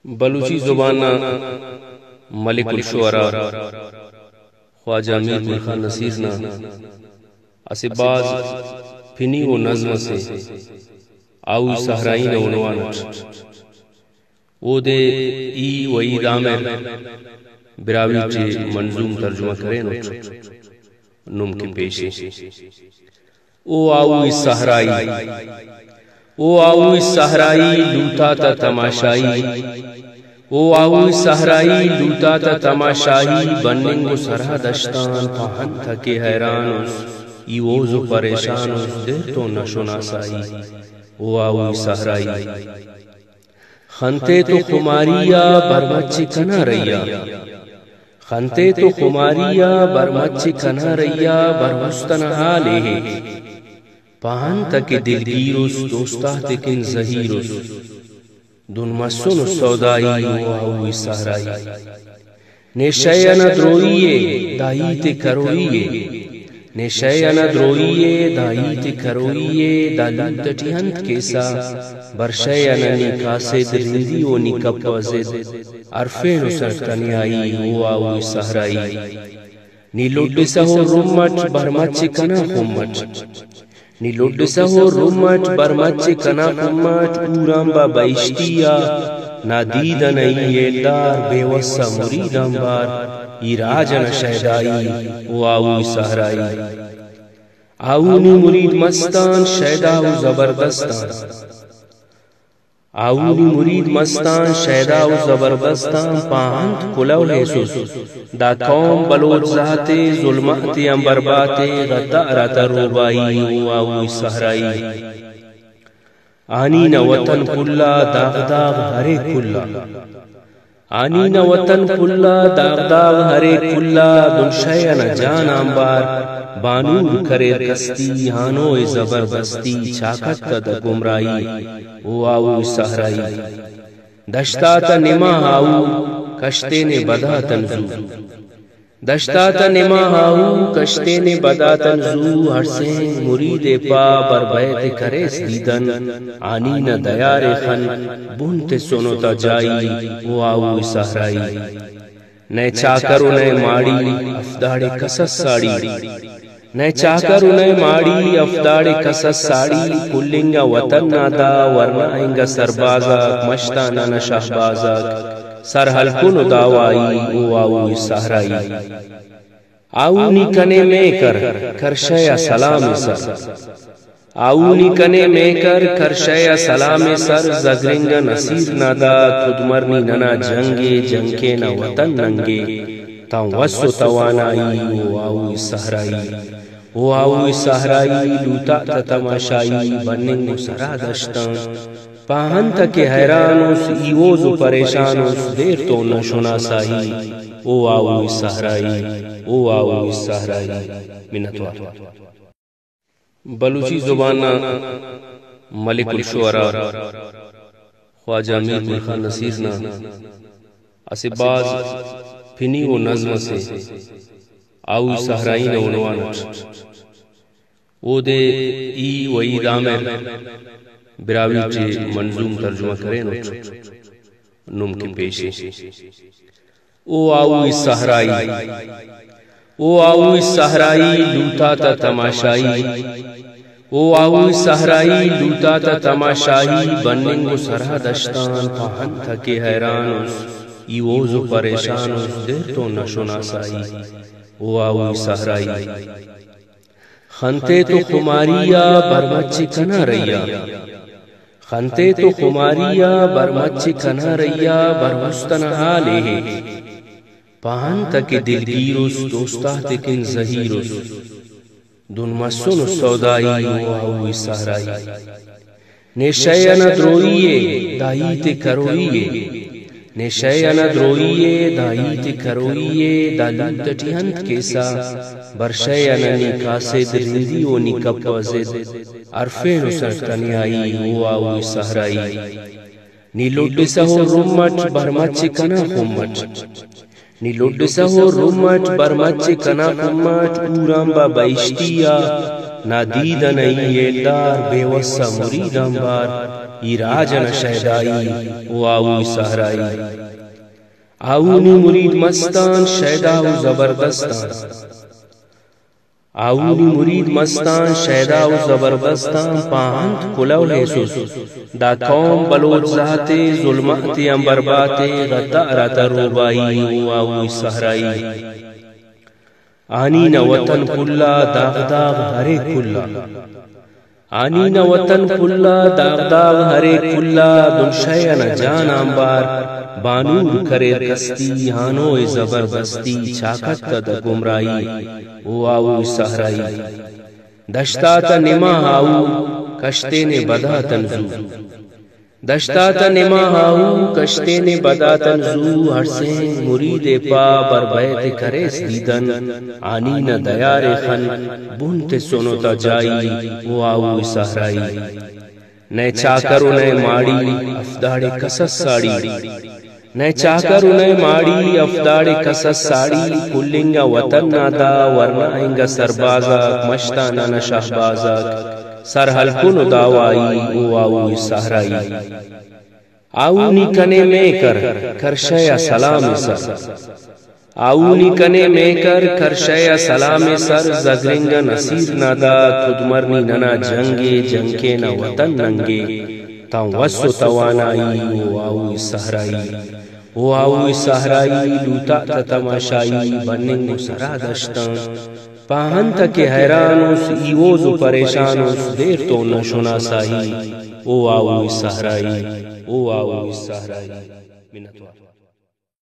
بلوچی زبان ملک الشعراء خواجہ عامر خان نصیر نا اسے بعض پھنی و نظم سے آوی صحرائی نا عنوانت او دے ای وحید عامر براہوئی چے منظوم ترجمہ کریں نم کے پیشے او آوی صحرائی او آوی صحرائی لوٹا تا تماشائی او آوی صحرائی لوٹا تا تماشائی بننگ و سرہ دشتان پہن تھا کہ حیران اس ایوز و پریشان اس دیر تو نشناسائی او آوی صحرائی خنتے تو خماریا برمچ کنا ریا خنتے تو خماریا برمچ کنا ریا برمستن حالے پہن تک دلگیرس دوستہ تکن زہیرس دن مسن سودائی و آوی صحرائی نیشین دروئیے دائیت کروئیے نیشین دروئیے دائیت کروئیے دالت ٹیہنت کیسا برشین نکاسے درندی و نکپ وزد عرفین سرطنی آئی و آوی صحرائی نیلوڈ سہو رمت برمچ کنا خمت نیلوڈ سہو رمت برمچ کنا خمت اورام با بیشتیا نادید نئی دار بے وسا مریدم بار ایراجن شہدائی و آوی صحرائی آونی مرید مستان شہدہ و زبردستان آونی مرید مستان شہدہ و زبردستان پاہنت کلو لیسوس دا قوم بلوچ ذاتے ظلمات امبرباتے غطارت روبائی و آوی صحرائی آنین وطن کلا داغ داغ ہرے کلا آنین وطن کلا داغ داغ ہرے کلا دن شین جان آمبار بانور کرے کستی ہانو زبردستی چاکت دا گمرائی او آوی صحرائی دشتاتا نما آو کشتے نے بدا تنزو دشتاتا نما آو کشتے نے بدا تنزو ہر سے مرید پا بربیت کریس دیدن آنین دیار خن بنت سنوتا جائی او آوی صحرائی نئے چاکر نئے ماڑی افداڑ کسس ساڑی نئے چاکر نئے ماڑی افداڑ کسس ساڑی کلنگا وطن نادا ورنائنگا سربازا مشتانا شہبازا سرحلکن داوائی او آوی صحرائی آونی کنے میں کر کرشیا سلام سر آونی کنے میں کر کرشیا سلام سر زگرنگا نصیر نادا خودمرنی ننا جنگے جنکے نا وطن ننگے تاں وسو توانائی او آوی صحرائی او آوی صحرائی لوٹا تا تماشائی بننگ سرا دشتان پاہن تک حیرانوس ایوز و پریشانوس دیر تو نشناسائی او آوی صحرائی او آوی صحرائی منتوار بلوچی زبان ملک الشعراء خواجہ عامر خان نصیر نا اسے بعض پھنی و نظم سے آوی صحرائی نا عنوانت او دے ای وحید عامر براہوئی چے منظوم ترجمہ کریں نم کے پیشے او آوی صحرائی او آوی صحرائی لوٹا تا تماشائی او آوی صحرائی لوٹا تا تماشائی بننگ و سرہ دشتان پہن تھا کہ حیران اس ایوز و پریشان اس دیر تو نشناسائی او آوی صحرائی خنتے تو خماریا برمچ کنا ریا خنتے تو خماریا برمچ کنا ریا برمستن حالے پہن تک دلگیرس دوستہ تکن زہیرس دن مسن سودائی و آوی صحرائی نیشین دروئیے دائیت کروئیے نیشین دروئیے دائیت کروئیے دالت ٹیہنت کیسا برشین نکاسے درندی و نکپ وزد عرفین سرطنی آئی و آوی صحرائی نیلوڈ سہو رمت برمچ کنا خمت نیلوڈ سہو رمت برمچ کنا خمت اورام با بیشتیا نادید نئی دار بے وسا مریدم بار ایراجن شیدائی و آوی صحرائی آونی مرید مستان شیدا و زبردستان آونی مرید مستان شیدا و زبردستان پاہند کلو حیسوس دا قوم بلوچ ذات ظلمات امبربات غطارت روبائی و آوی صحرائی آنین وطن کلا داغ داغ ہرے کلا آنین وطن کلا داغ داغ ہرے کلا دنشین جان آمبار بانور کرے کستی ہانو زبردستی چاکت دا گمرائی او آو صحرائی دشتاتا نما آو کشتے نے بدا تنزو دشتاتا نما آو کشتے نے بدا تنزو ہر سے مرید پا بر بیت کریس دیدن آنین دیار خن بنت سنوتا جائی او آو صحرائی نئے چاکر نئے ماڑی افداڑ کسس ساڑی نئے چاکر نئے ماڑی افداڑ کسس ساڑی کلنگا وطن نادا ورنائنگا سربازا مشتانا نشہبازا سر حلکن داوائی او آو صحرائی آونی کنے میں کر کرشیا سلام سر آونی کنے میں کر کرشیا سلام سر زگرنگا نصیر نادا تدمرنی ننا جنگے جنکے نا وطن ننگے تاں وسو توانائی او آو صحرائی او آو صحرائی لوتا تتماشائی بننگ سرا دشتان پاہن تک حیرانوس ایوز و پریشانوس دیر تو نشنا سائی او آو صحرائی او آو صحرائی منتوار